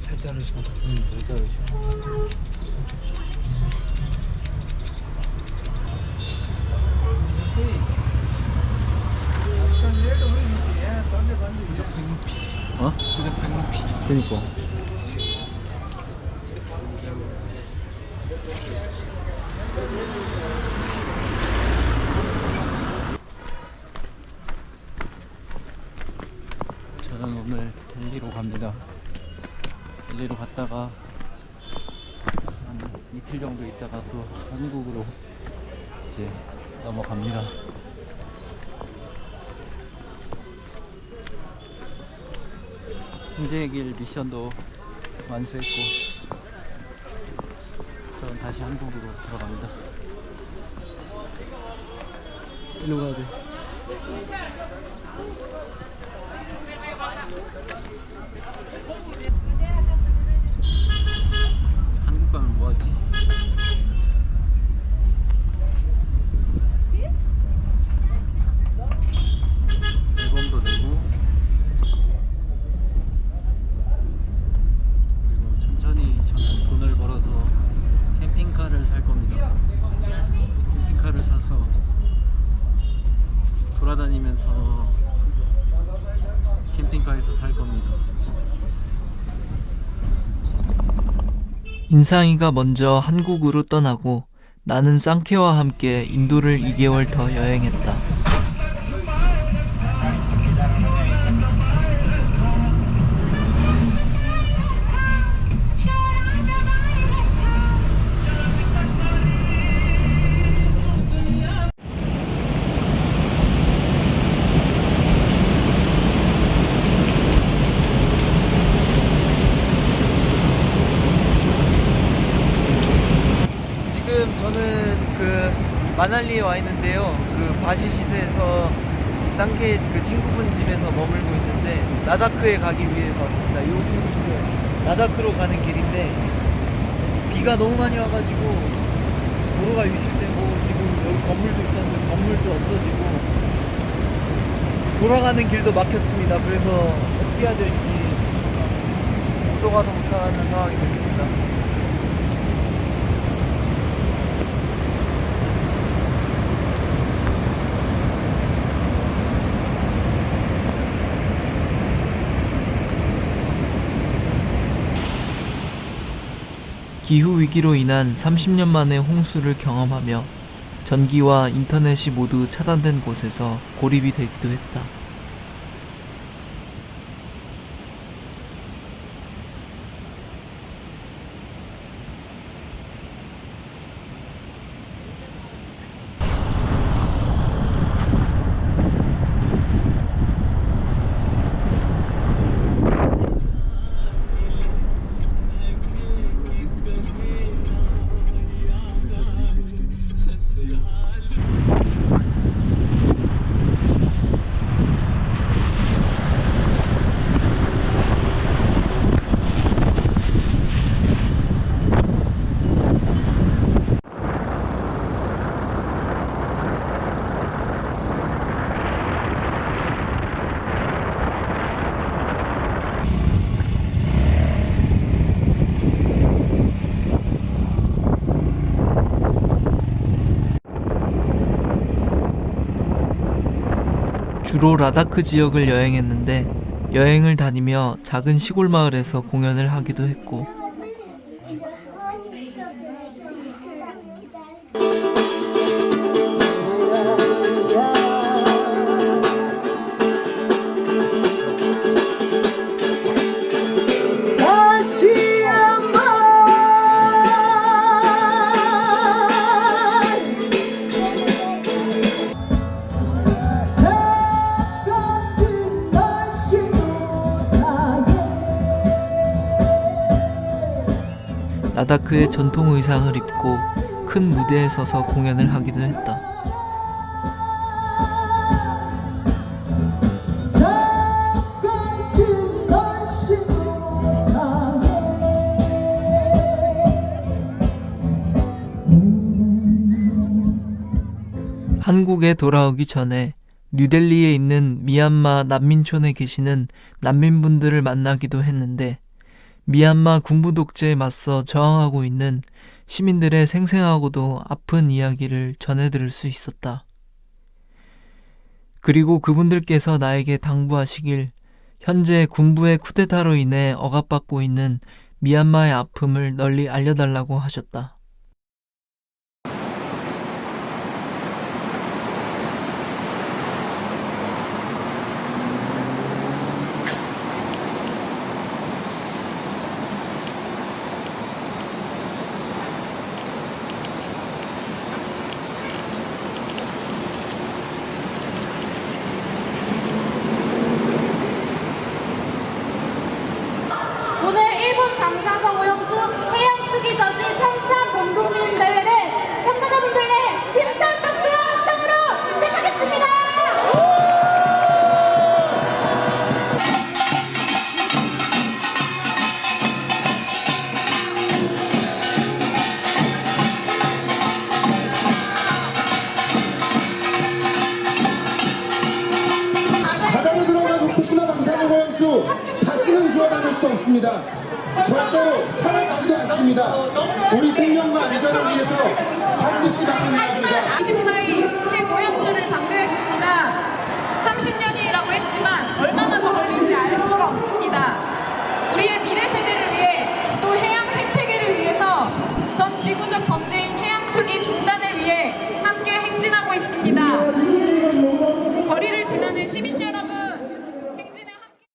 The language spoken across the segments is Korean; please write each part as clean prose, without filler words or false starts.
잘 자르시나? 잘 자르시나? 어? 그니까 저는 오늘 델리로 갑니다. 델리로 갔다가 한 이틀 정도 있다가 또 한국으로 이제 넘어갑니다. 현재의 길 미션도 완수했고 저는 다시 한국으로 들어갑니다. 일로 가야 돼. 한국 가면 뭐하지? 앨범도 내고 그리고 천천히 저는 돈을 벌어서 캠핑카를 살 겁니다. 캠핑카를 사서 돌아다니면서 캠핑카에서 살 겁니다. 인상이가 먼저 한국으로 떠나고 나는 쌍케와 함께 인도를 2개월 더 여행했다. 지금 저는 그 마날리에 와 있는데요. 그 바시시드에서 쌍케 그 친구분 집에서 머물고 있는데 라다크에 가기 위해서 왔습니다. 여기 라다크로 가는 길인데 비가 너무 많이 와가지고 도로가 유실되고 지금 여기 건물도 있었는데 건물도 없어지고 돌아가는 길도 막혔습니다. 그래서 어떻게 해야 될지 도가도 못하는 상황이 됐습니다. 기후위기로 인한 30년 만의 홍수를 경험하며 전기와 인터넷이 모두 차단된 곳에서 고립이 되기도 했다. 주로 라다크 지역을 여행했는데 여행을 다니며 작은 시골 마을에서 공연을 하기도 했고 라다크의 전통 의상을 입고 큰 무대에 서서 공연을 하기도 했다. 한국에 돌아오기 전에 뉴델리에 있는 미얀마 난민촌에 계시는 난민분들을 만나기도 했는데 미얀마 군부 독재에 맞서 저항하고 있는 시민들의 생생하고도 아픈 이야기를 전해들을 수 있었다. 그리고 그분들께서 나에게 당부하시길 현재 군부의 쿠데타로 인해 억압받고 있는 미얀마의 아픔을 널리 알려달라고 하셨다. 오늘 일본 장사성 오염수 해양 투기 저지 3차 범국민 대회를 참가자분들의 힘찬 박수와 함성으로 시작하겠습니다. 바다로 들어간 후쿠시마 방사능 오염수 다시는 주워담을 수 없습니다. 절대로 사라지지도 않습니다. 우리 생명과 안전을 위해서 반드시 막아내야 합니다. 24일 핵오염수를 방류했습니다. 30년이라고 했지만 얼마나 더 걸릴지 알 수가 없습니다. 우리의 미래 세대를 위해 또 해양 생태계를 위해서 전 지구적 범죄인 해양 투기 중단을 위해 함께 행진하고 있습니다. 거리를 지나는 시민 여러분, 행진에 함께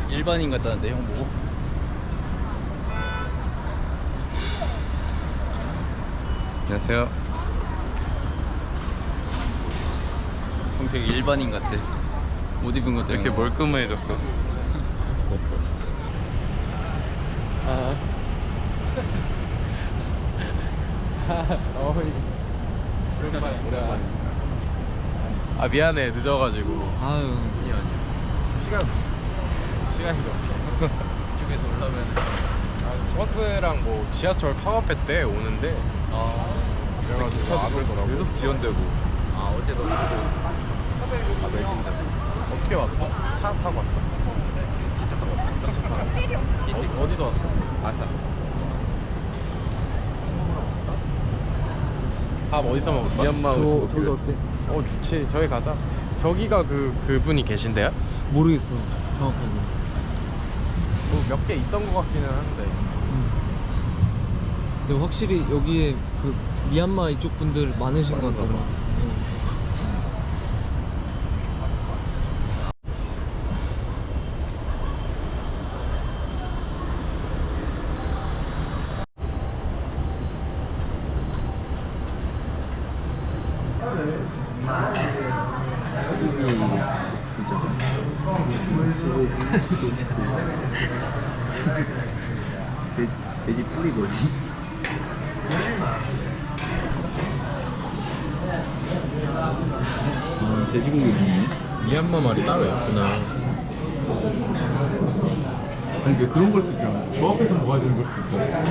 일반인 같다는데 형 보고? 안녕하세요. 형 되게 일반인 같아. 옷 입은 것도 이렇게 멀끔해졌어. 아 미안해 늦어가지고. 아유 시간이죠. 이쪽에서 올라오면 버스랑 뭐 지하철 파업했대 오는데. 그래가지고 안 오더라고. 계속 지연되고. 어제도 아 매진다. 어떻게 왔어? 차 타고 왔어? 기차 타고 왔어. 기차 타고. 어디서 왔어? 아산. 밥 어디서 먹을까? 미얀마 저기 어때? 좋지. 저기 가자. 저기가 그분이 계신데요? 모르겠어 정확하게. 뭐 몇 개 있던 것 같기는 한데. 근데 확실히 여기에 그 미얀마 이쪽 분들 많으신 것 같더라. 돼지 뿌리 뭐지? 돼지고기 있네. 미얀마 말이 따로 있구나. 아니 근데 그런 걸 수도 있잖아. 저 앞에서 먹어야 되는 걸 수도 있잖아.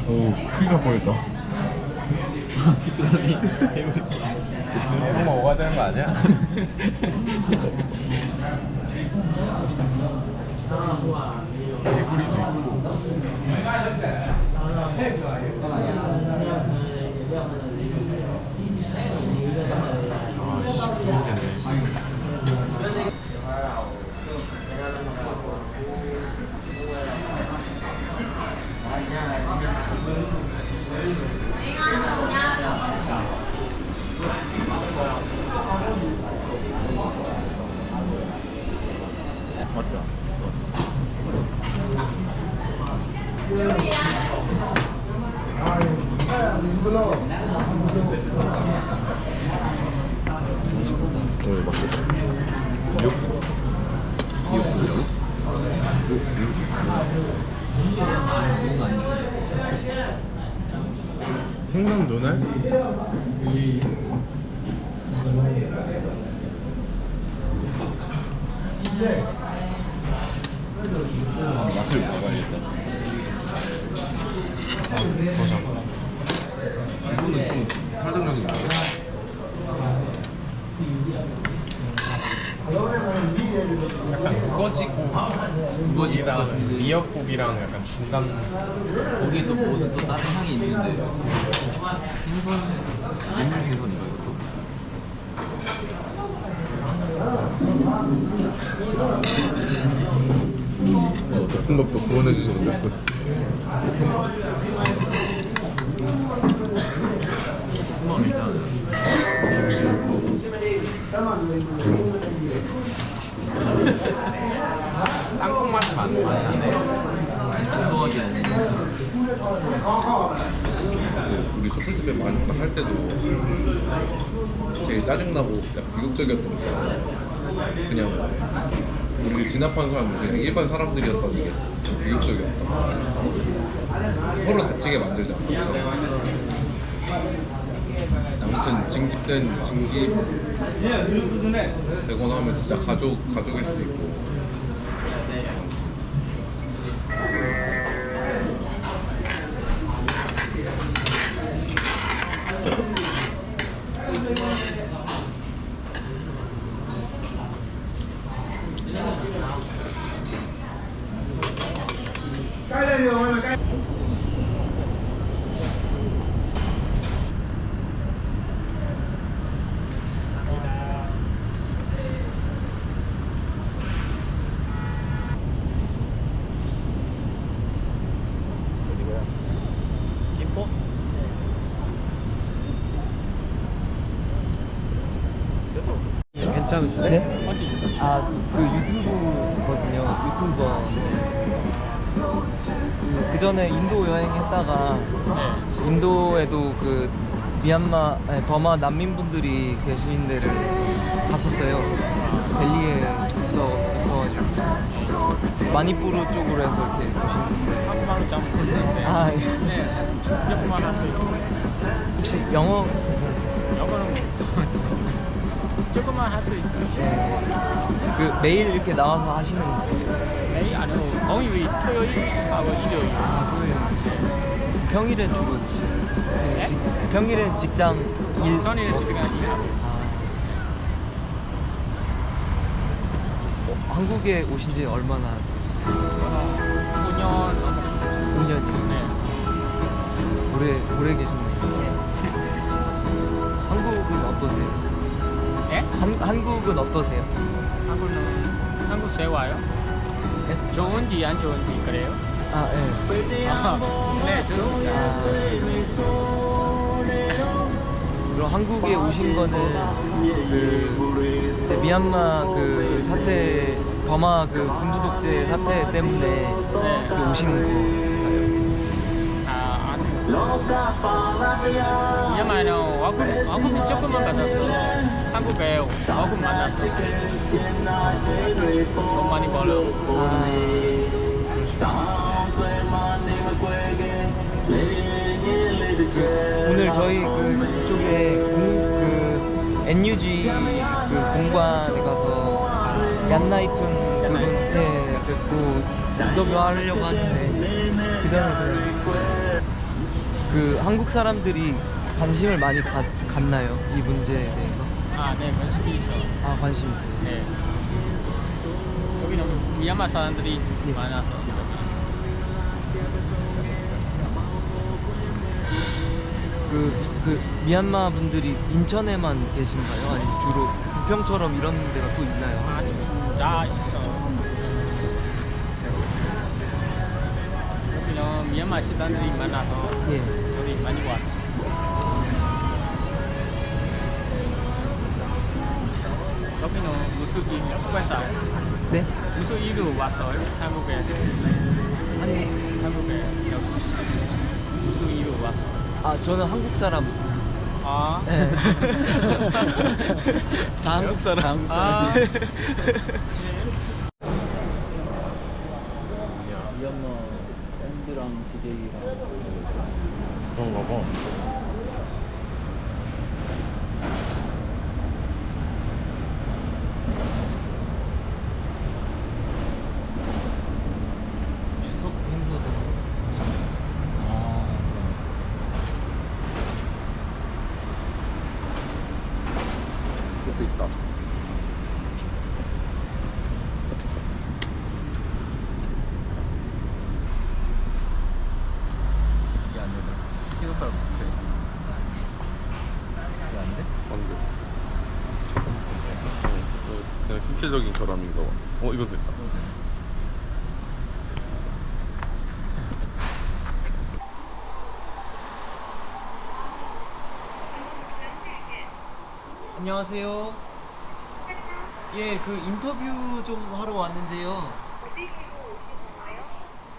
오, 큰일 날 뻔했다. 한번 먹어야 되는 거 아니야? 개구리도 있고. 아씨 그러겠네. 맞다. 오늘 맛있다. 생선 눈알? 맛을 봐봐야겠다. 더 작아. 이거는 좀 설득력인가? 약간 우거지랑 미역국이랑 약간 중간. 거기도 무슨 또 다른 향이 있는데 생선 민물 생선인가 이것도? 볶음밥도 구원해 주셔서 됐어. 한번 일단 땅콩 맛이 많네. 한동하지 않는 우리 초콜릿집에 할 때도 제일 짜증나고 약간 비극적이었던 게 그냥 우리를 진압한 사람은 그냥 일반 사람들이었던 이게 좀 비극적이었다. 서로 다치게 만들잖아. 아무튼 징집 되거나 하면 진짜 가족일 수도 있고. 김포? 괜찮으시네? 네? 아, 그 유튜브거든요. 유튜버. 그 전에 인도 여행했다가 인도에도 그 미얀마, 아니, 버마 난민분들이 계신 데를 갔었어요. 델리에 있어가지고 마니푸르 쪽으로 해서 이렇게 보시는데. 한국말로 잘 모르는데 아, 예. 조금만 할 수 있고 혹시 영어 영어는 조금만 할 수 있어요. 그 매일 이렇게 나와서 하시는 거예요? 내일 아니고 공휴일, 토요일하고 일요일. 평일엔 주로 네? 평일엔 직장 일. 저는 집에 가서 일하고. 한국에 오신 지 얼마나? 5년 넘었어요. 5년이요. 네. 오래 계셨네요. 한국은 어떠세요? 예? 한국은 어떠세요? 한국 좋아요? 네? 좋은지 안 좋은지 그래요? 아, 예. 네, 좋습니다. 그럼 한국에 오신 거는 그 이제 미얀마 그 사태, 버마 그 군부 독재 사태 때문에 이렇게 오신 건가요? 아, 미얀마는 와꾸미 조금만 받았어. 한국에 와꾸미 만났어. 돈 많이 벌어. 오늘 저희 그쪽에 그 NUG 그 공관에 가서 얀나이툰 그분에 뵙고 인터뷰하려고 하는데 그 전에 그 한국 사람들이 관심을 많이 갖나요? 이 문제에 대해서? 아, 네, 관심이 있어. 아, 관심 있어요. 네. 여기는 미얀마 사람들이 많아서. 그 미얀마 분들이 인천에만 계신가요? 아니면 주로 부평처럼 이런 데가 또 있나요? 아니, 다 있어. 여기는 미얀마 시단들이 많아서 예. 여기 많이 왔어. 여기는 무슨 일 회사 네? 무슨 일로 왔어요? 한국에 한국에 여기 무슨 일로 왔어? 아, 저는 한국 사람. 아, 네. 다 한국 사람. 아. 미얀마 밴드랑 DJ랑 그런가 봐. 안 돼? 안 돼. 그냥 신체적인 결함인가 봐. 이거 됐다. 안녕하세요. 예, 그 인터뷰 좀 하러 왔는데요.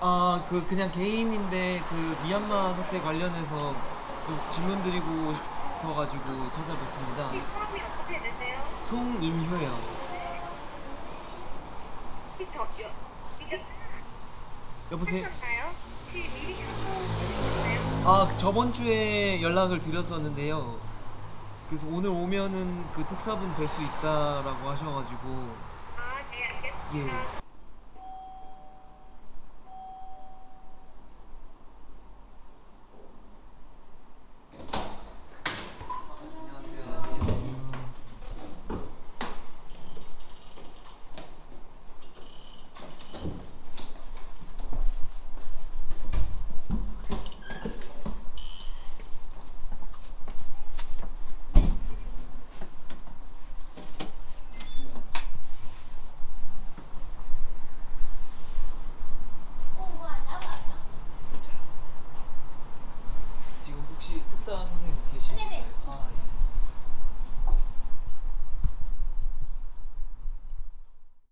아, 그냥 개인인데 그 미얀마 사태 관련해서 좀 질문 드리고 싶어가지고 찾아뵙습니다. 성함이 어떻게 되세요? 송인효요. 여보세요? 하셨나요? 혹시 미리 하고 아, 그 저번 주에 연락을 드렸었는데요. 그래서 오늘 오면은 그 특사분 뵐 수 있다라고 하셔가지고 아, 네, 알겠습니다. 예.